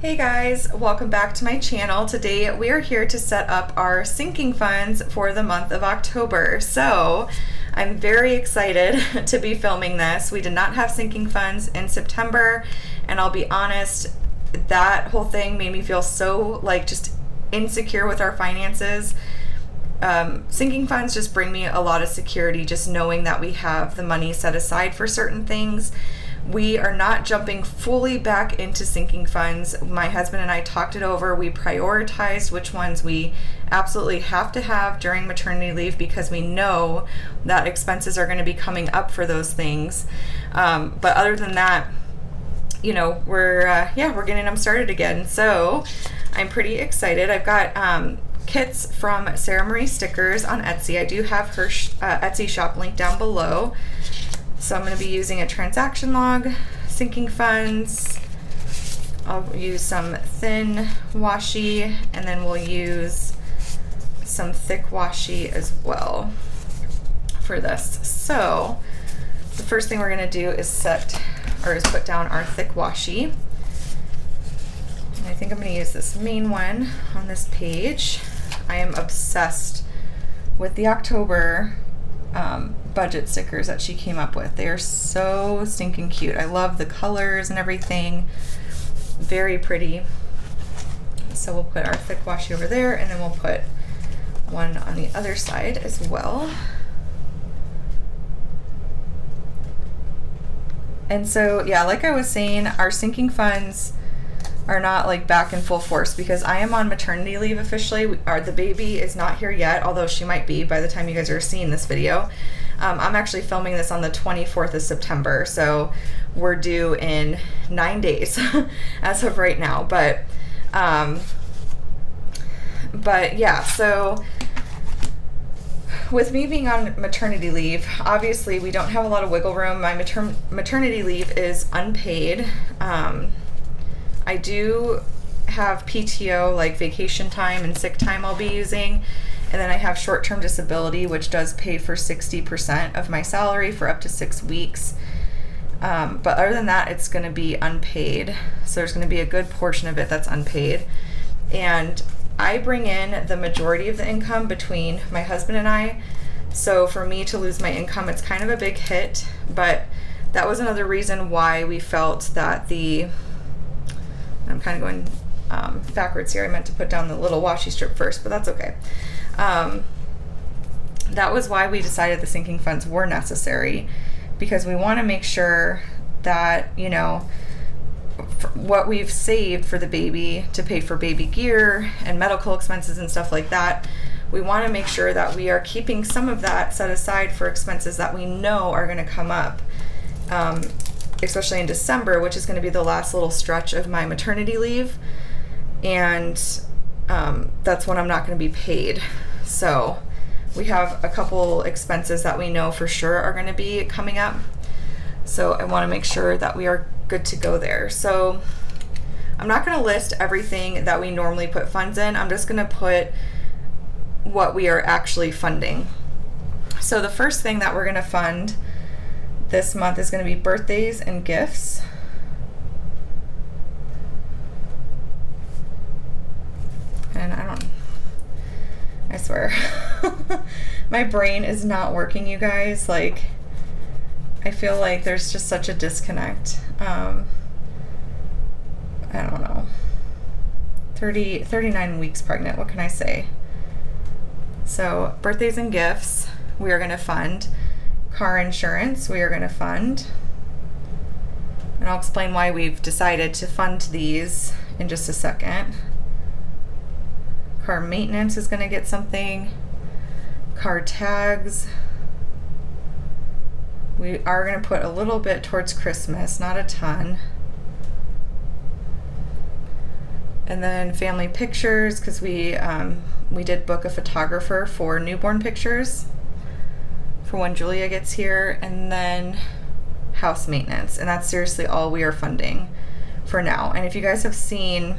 Hey guys, welcome back to my channel. Today we are here to set up our sinking funds for the month of October. So I'm very excited to be filming this. We did not have sinking funds in September, and I'll be honest, that whole thing made me feel so just insecure with our finances. Sinking funds just bring me a lot of security, just knowing that we have the money set aside for certain things. We are not jumping fully back into sinking funds. My husband and I talked it over. We prioritized which ones we absolutely have to have during maternity leave because we know that expenses are going to be coming up for those things. But other than that, we're getting them started again. So I'm pretty excited. I've got kits from Sara Marie Stickers on Etsy. I do have her Etsy shop link down below. So I'm going to be using a transaction log, sinking funds. I'll use some thin washi, and then we'll use some thick washi as well for this. So the first thing we're going to do is put down our thick washi. And I think I'm going to use this main one on this page. I am obsessed with the October budget stickers that she came up with. They are so stinking cute. I love the colors and everything. Very pretty. So we'll put our thick washi over there, and then we'll put one on the other side as well. And so, yeah, like I was saying, our sinking funds are not back in full force because I am on maternity leave officially. The baby is not here yet, although she might be by the time you guys are seeing this video. I'm actually filming this on the 24th of September, so we're due in 9 days as of right now. But yeah, so with me being on maternity leave, obviously we don't have a lot of wiggle room. My maternity leave is unpaid. I do have PTO, like vacation time and sick time I'll be using. And then I have short-term disability, which does pay for 60% of my salary for up to 6 weeks. But other than that, it's going to be unpaid. So there's going to be a good portion of it that's unpaid. And I bring in the majority of the income between my husband and I. So for me to lose my income, it's kind of a big hit. But that was another reason why we felt that I'm kind of going backwards here. I meant to put down the little washi strip first, but that's okay. That was why we decided the sinking funds were necessary, because we want to make sure that, what we've saved for the baby to pay for baby gear and medical expenses and stuff like that, we want to make sure that we are keeping some of that set aside for expenses that we know are going to come up. Especially in December, which is going to be the last little stretch of my maternity leave, and that's when I'm not going to be paid. So we have a couple expenses that we know for sure are going to be coming up, so I want to make sure that we are good to go there. So I'm not going to list everything that we normally put funds in. I'm just going to put what we are actually funding. So the first thing that we're going to fund this month is going to be birthdays and gifts. And I swear, my brain is not working, you guys. I feel like there's just such a disconnect. I don't know. 39 weeks pregnant, what can I say? So birthdays and gifts, we are going to fund. Car insurance, we are going to fund. And I'll explain why we've decided to fund these in just a second. Car maintenance is going to get something. Car tags. We are going to put a little bit towards Christmas, not a ton. And then family pictures, because we did book a photographer for newborn pictures for when Julia gets here. And then house maintenance, and that's seriously all we are funding for now. And if you guys have seen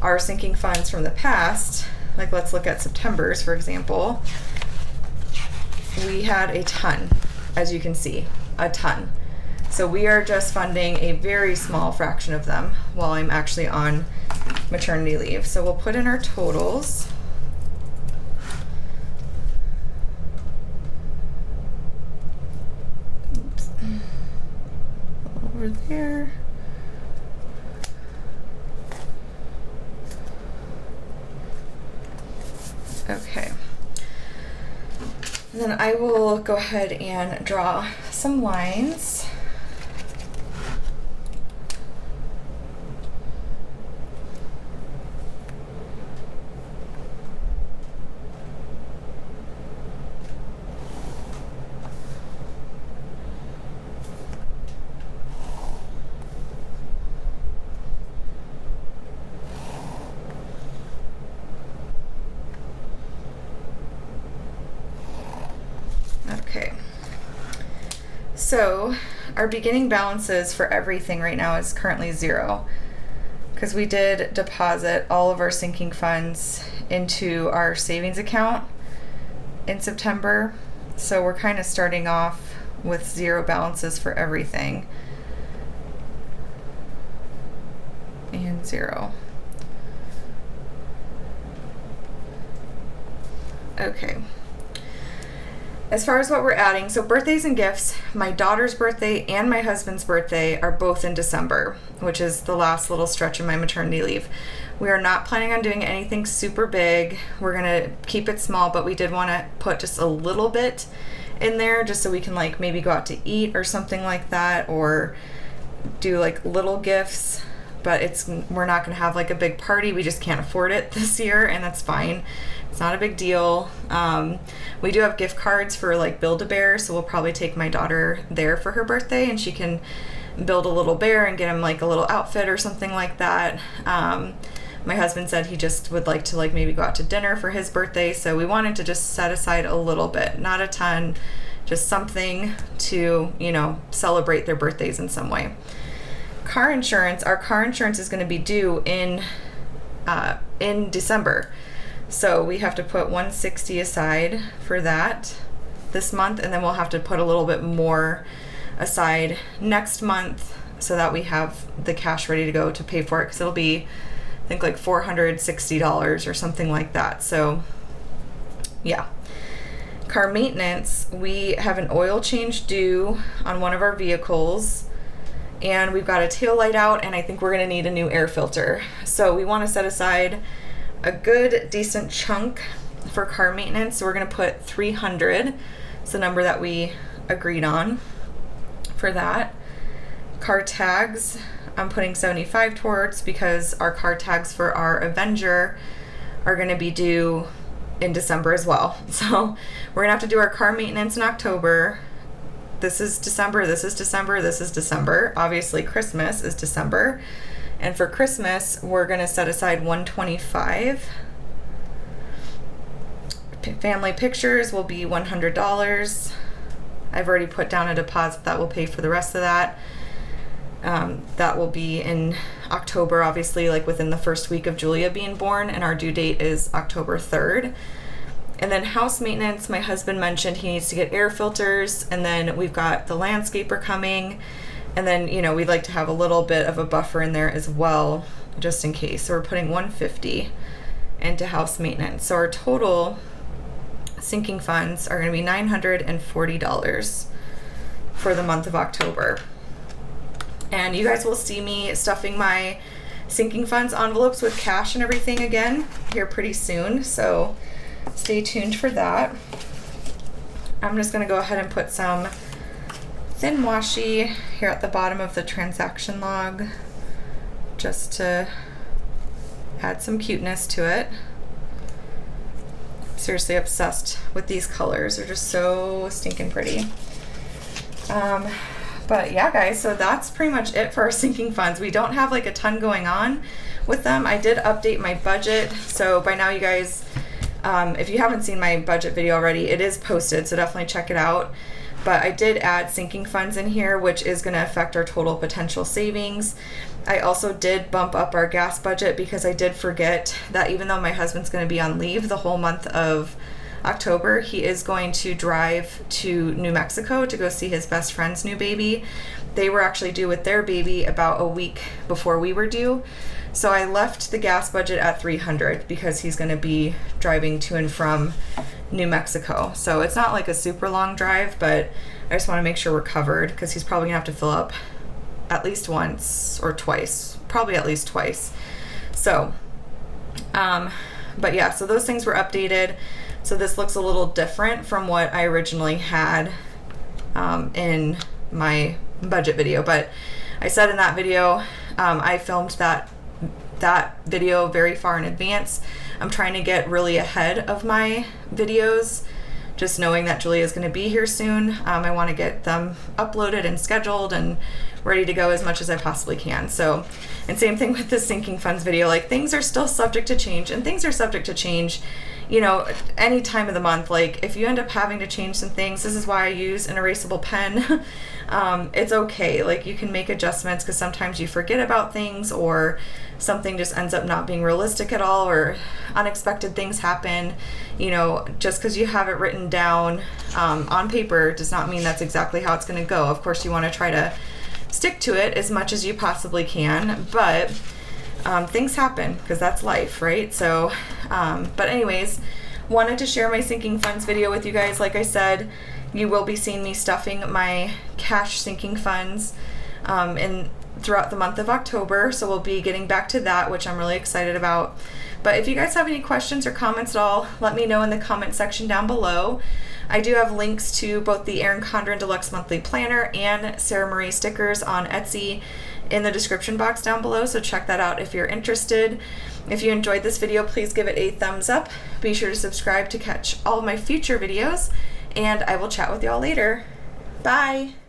our sinking funds from the past, let's look at September's, for example, we had a ton, as you can see, a ton. So we are just funding a very small fraction of them while I'm actually on maternity leave. So we'll put in our totals. Oops. Over there. Okay. And then I will go ahead and draw some lines. Okay, so our beginning balances for everything right now is currently 0 because we did deposit all of our sinking funds into our savings account in September. So we're kind of starting off with 0 balances for everything. And 0. Okay. As far as what we're adding, so birthdays and gifts, my daughter's birthday and my husband's birthday are both in December, which is the last little stretch of my maternity leave. We are not planning on doing anything super big. We're gonna keep it small, but we did want to put just a little bit in there just so we can like maybe go out to eat or something like that, or do like little gifts. But we're not gonna have like a big party. We just can't afford it this year, and that's fine. It's not a big deal. We do have gift cards for like Build-A-Bear, so we'll probably take my daughter there for her birthday and she can build a little bear and get him like a little outfit or something like that. My husband said he just would like to like maybe go out to dinner for his birthday, so we wanted to just set aside a little bit, not a ton, just something to, you know, celebrate their birthdays in some way. Car insurance, our car insurance is going to be due in December. So we have to put $160 aside for that this month, and then we'll have to put a little bit more aside next month so that we have the cash ready to go to pay for it, because it'll be, I think, like $460 or something like that. So yeah. Car maintenance, we have an oil change due on one of our vehicles, and we've got a tail light out, and I think we're going to need a new air filter. So we want to set aside a good decent chunk for car maintenance. So we're going to put 300. It's the number that we agreed on for that. Car tags, I'm putting 75 towards, because our car tags for our Avenger are going to be due in December as well. So we're going to have to do our car maintenance in October. This is December, this is December, this is December. Obviously Christmas is December. And for Christmas, we're going to set aside $125. Family pictures will be $100. I've already put down a deposit that will pay for the rest of that. That will be in October, obviously, like within the first week of Julia being born, and our due date is October 3rd. And then house maintenance, my husband mentioned he needs to get air filters, and then we've got the landscaper coming. And then, you know, we'd like to have a little bit of a buffer in there as well, just in case. So we're putting $150 into house maintenance. So our total sinking funds are going to be $940 for the month of October. And you guys will see me stuffing my sinking funds envelopes with cash and everything again here pretty soon. So stay tuned for that. I'm just going to go ahead and put some thin washi here at the bottom of the transaction log just to add some cuteness to it. I'm seriously obsessed with these colors. They're just so stinking pretty. But yeah, guys, so that's pretty much it for our sinking funds. We don't have like a ton going on with them. I did update my budget, so by now you guys, if you haven't seen my budget video already, it is posted, so definitely check it out. But I did add sinking funds in here, which is going to affect our total potential savings. I also did bump up our gas budget because I did forget that even though my husband's going to be on leave the whole month of October, he is going to drive to New Mexico to go see his best friend's new baby. they were actually due with their baby about a week before we were due. So I left the gas budget at $300 because he's going to be driving to and from New Mexico. So it's not like a super long drive, but I just want to make sure we're covered because he's probably going to have to fill up at least once or twice, probably at least twice. So, but yeah, so those things were updated. So this looks a little different from what I originally had in my budget video. But I said in that video, I filmed that video very far in advance. I'm trying to get really ahead of my videos, just knowing that Julia is going to be here soon. I want to get them uploaded and scheduled and ready to go as much as I possibly can. So, and same thing with the sinking funds video, like things are still subject to change, and things are subject to change, you know, any time of the month. Like if you end up having to change some things, this is why I use an erasable pen. It's okay. Like you can make adjustments because sometimes you forget about things, or something just ends up not being realistic at all, or unexpected things happen. You know, just because you have it written down on paper does not mean that's exactly how it's going to go. Of course, you want to try to stick to it as much as you possibly can, but things happen because that's life, right? So, but anyways, wanted to share my sinking funds video with you guys. Like I said, you will be seeing me stuffing my cash sinking funds throughout the month of October. So we'll be getting back to that, which I'm really excited about. But if you guys have any questions or comments at all, let me know in the comment section down below. I do have links to both the Erin Condren Deluxe Monthly Planner and Sara Marie stickers on Etsy in the description box down below, so check that out if you're interested. If you enjoyed this video, please give it a thumbs up. Be sure to subscribe to catch all of my future videos, and I will chat with y'all later. Bye!